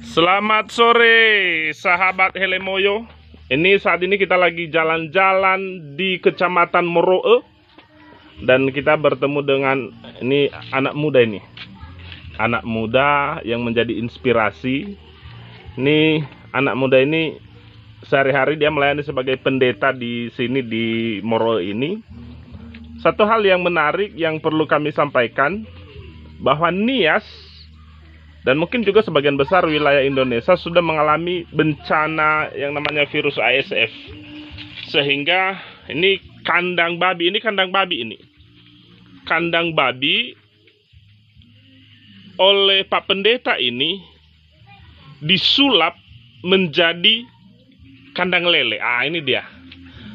Selamat sore, sahabat Helemoyo. Ini saat ini kita lagi jalan-jalan di Kecamatan Moroe dan kita bertemu dengan ini anak muda ini. Anak muda yang menjadi inspirasi. Ini anak muda ini sehari-hari dia melayani sebagai pendeta di sini di Moroe ini. Satu hal yang menarik yang perlu kami sampaikan bahwa Nias dan mungkin juga sebagian besar wilayah Indonesia sudah mengalami bencana yang namanya virus ASF. Sehingga ini kandang babi oleh Pak Pendeta ini disulap menjadi kandang lele. Ini dia.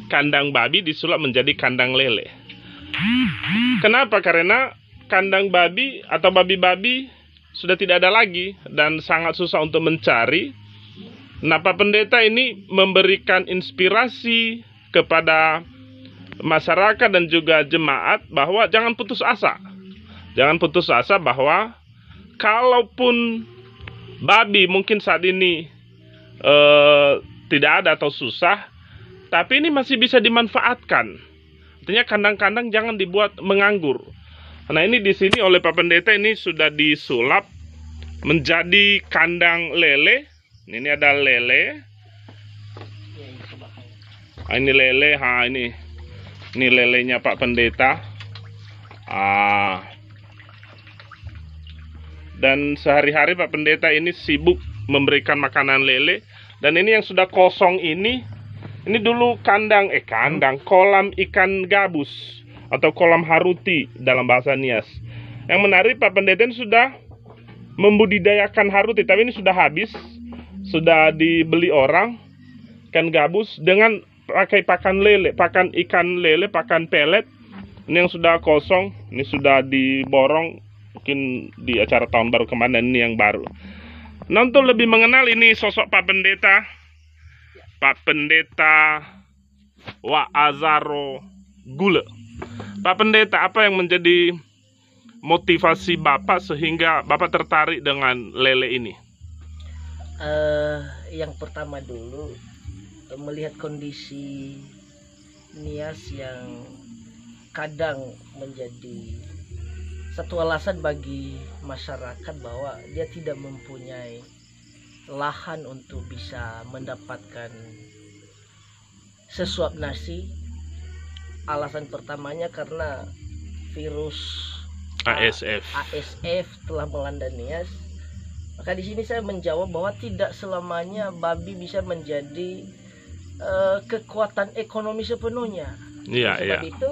Kandang babi disulap menjadi kandang lele. Kenapa? Karena kandang babi atau babi-babi sudah tidak ada lagi dan sangat susah untuk mencari. Nah, Pak Pendeta ini memberikan inspirasi kepada masyarakat dan juga jemaat bahwa jangan putus asa. Jangan putus asa bahwa kalaupun babi mungkin saat ini tidak ada atau susah, tapi ini masih bisa dimanfaatkan. Artinya kandang-kandang jangan dibuat menganggur. Nah, ini di sini oleh Pak Pendeta ini sudah disulap menjadi kandang lele. Ini ada lele. Ini lele, ini lelenya Pak Pendeta. Dan sehari-hari Pak Pendeta ini sibuk memberikan makanan lele. Dan ini yang sudah kosong ini dulu kolam ikan gabus atau kolam haruti dalam bahasa Nias. Yang menarik, Pak Pendeta ini sudah membudidayakan haruti, tapi ini sudah habis, sudah dibeli orang ikan gabus dengan pakai pakan ikan lele, pakan pelet. Ini yang sudah kosong, ini sudah diborong mungkin di acara tahun baru kemarin, dan ini yang baru. Nah, untuk lebih mengenal ini sosok Pak Pendeta Wa'azaro Gule. Pak Pendeta, apa yang menjadi motivasi Bapak sehingga Bapak tertarik dengan lele ini? Yang pertama dulu, melihat kondisi Nias yang kadang menjadi satu alasan bagi masyarakat bahwa dia tidak mempunyai lahan untuk bisa mendapatkan sesuap nasi. Alasan pertamanya karena virus ASF telah melanda Nias. Maka di sini saya menjawab bahwa tidak selamanya babi bisa menjadi kekuatan ekonomi sepenuhnya. Sebab itu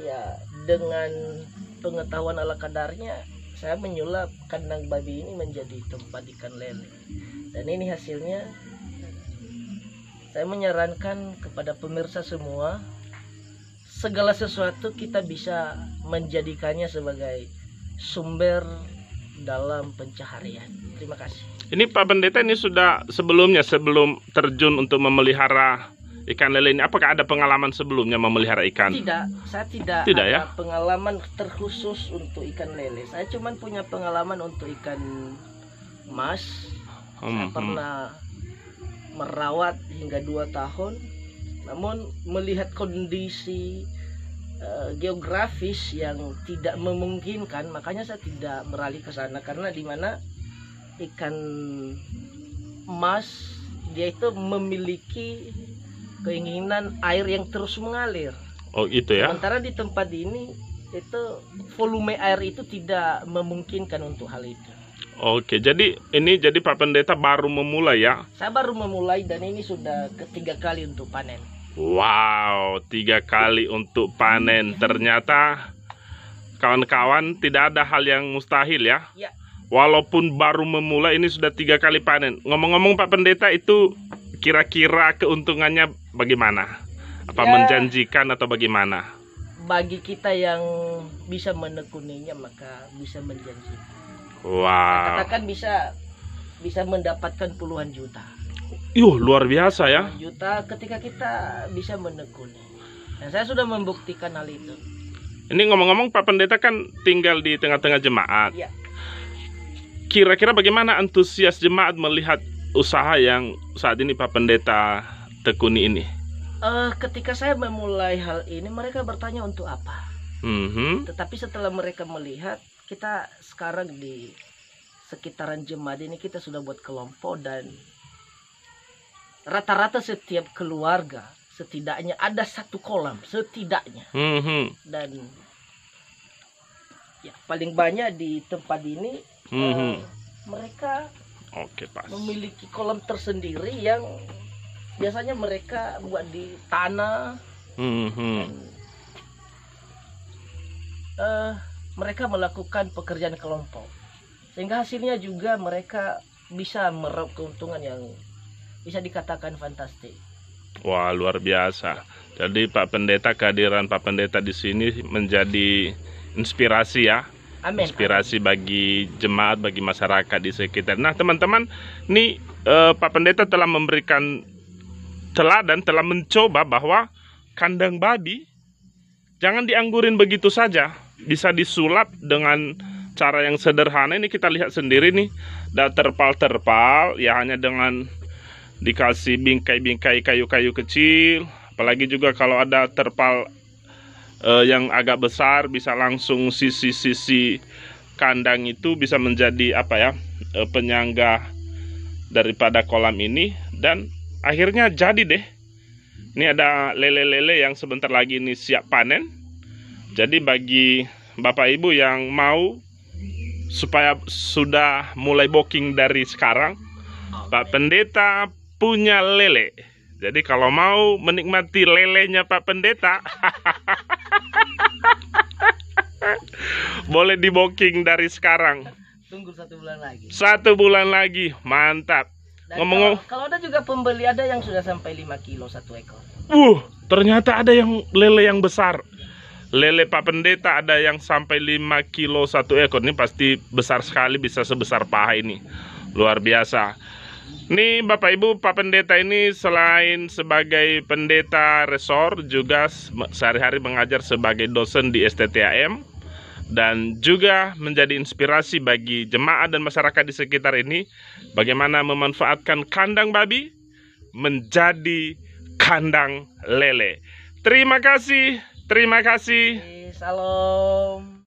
ya, dengan pengetahuan ala kadarnya saya menyulap kandang babi ini menjadi tempat ikan lele. Dan ini hasilnya. Saya menyarankan kepada pemirsa semua, segala sesuatu kita bisa menjadikannya sebagai sumber dalam pencaharian. Terima kasih. Ini Pak Pendeta ini sudah sebelum terjun untuk memelihara ikan lele ini, apakah ada pengalaman sebelumnya memelihara ikan? Tidak, saya tidak ada pengalaman terkhusus untuk ikan lele. Saya cuma punya pengalaman untuk ikan mas. Saya pernah merawat hingga 2 tahun. Namun melihat kondisi geografis yang tidak memungkinkan, makanya saya tidak beralih ke sana. Karena di mana ikan emas dia itu memiliki keinginan air yang terus mengalir. Oh, itu ya. Sementara di tempat ini itu volume air itu tidak memungkinkan untuk hal itu. Oke, jadi Pak Pendeta baru memulai ya? Saya baru memulai dan ini sudah ketiga kali untuk panen. Wow, 3 kali untuk panen. Ternyata kawan-kawan tidak ada hal yang mustahil ya? Ya. Walaupun baru memulai ini sudah 3 kali panen. Ngomong-ngomong Pak Pendeta, itu kira-kira keuntungannya bagaimana? Apa menjanjikan atau bagaimana? Bagi kita yang bisa menekuninya maka bisa menjanjikan. Wow. Katakan bisa mendapatkan puluhan juta. Luar biasa ya. Juta ketika kita bisa menekuni. Dan saya sudah membuktikan hal itu. Ini ngomong-ngomong Pak Pendeta kan tinggal di tengah-tengah jemaat. Ya. kira-kira bagaimana antusias jemaat melihat usaha yang saat ini Pak Pendeta tekuni ini? Ketika saya memulai hal ini, mereka bertanya untuk apa. Tetapi setelah mereka melihat, kita sekarang di sekitaran jemaat ini kita sudah buat kelompok, dan rata-rata setiap keluarga setidaknya ada satu kolam setidaknya. Dan ya paling banyak di tempat ini mereka memiliki kolam tersendiri yang biasanya mereka buat di tanah. Mereka melakukan pekerjaan kelompok, sehingga hasilnya juga mereka bisa meraup keuntungan yang bisa dikatakan fantastis. Wah, luar biasa. Jadi Pak Pendeta, kehadiran Pak Pendeta di sini menjadi inspirasi ya. Amin. Inspirasi bagi jemaat, bagi masyarakat di sekitar. Nah teman-teman, ini Pak Pendeta telah memberikan teladan, telah mencoba bahwa kandang babi jangan dianggurin begitu saja. Bisa disulap dengan cara yang sederhana. Ini kita lihat sendiri nih, ada terpal-terpal ya, hanya dengan dikasih bingkai-bingkai kayu-kayu kecil. Apalagi juga kalau ada terpal yang agak besar, bisa langsung sisi-sisi kandang itu bisa menjadi penyangga daripada kolam ini. Dan akhirnya jadi deh. Ini ada lele-lele yang sebentar lagi ini siap panen. Jadi bagi Bapak Ibu yang mau supaya sudah mulai booking dari sekarang, Pak Pendeta punya lele. Jadi kalau mau menikmati lelenya Pak Pendeta boleh di booking dari sekarang. Tunggu 1 bulan lagi. 1 bulan lagi, mantap. Ngomong-ngomong, kalau ada juga pembeli, ada yang sudah sampai 5 kilo 1 ekor. Ternyata ada yang lele yang besar. Lele Pak Pendeta ada yang sampai 5 kilo 1 ekor. Ini pasti besar sekali, bisa sebesar paha ini. Luar biasa. Nih Bapak Ibu, Pak Pendeta ini selain sebagai pendeta resor, juga sehari-hari mengajar sebagai dosen di STTAM, dan juga menjadi inspirasi bagi jemaat dan masyarakat di sekitar ini bagaimana memanfaatkan kandang babi menjadi kandang lele. Terima kasih. Salam.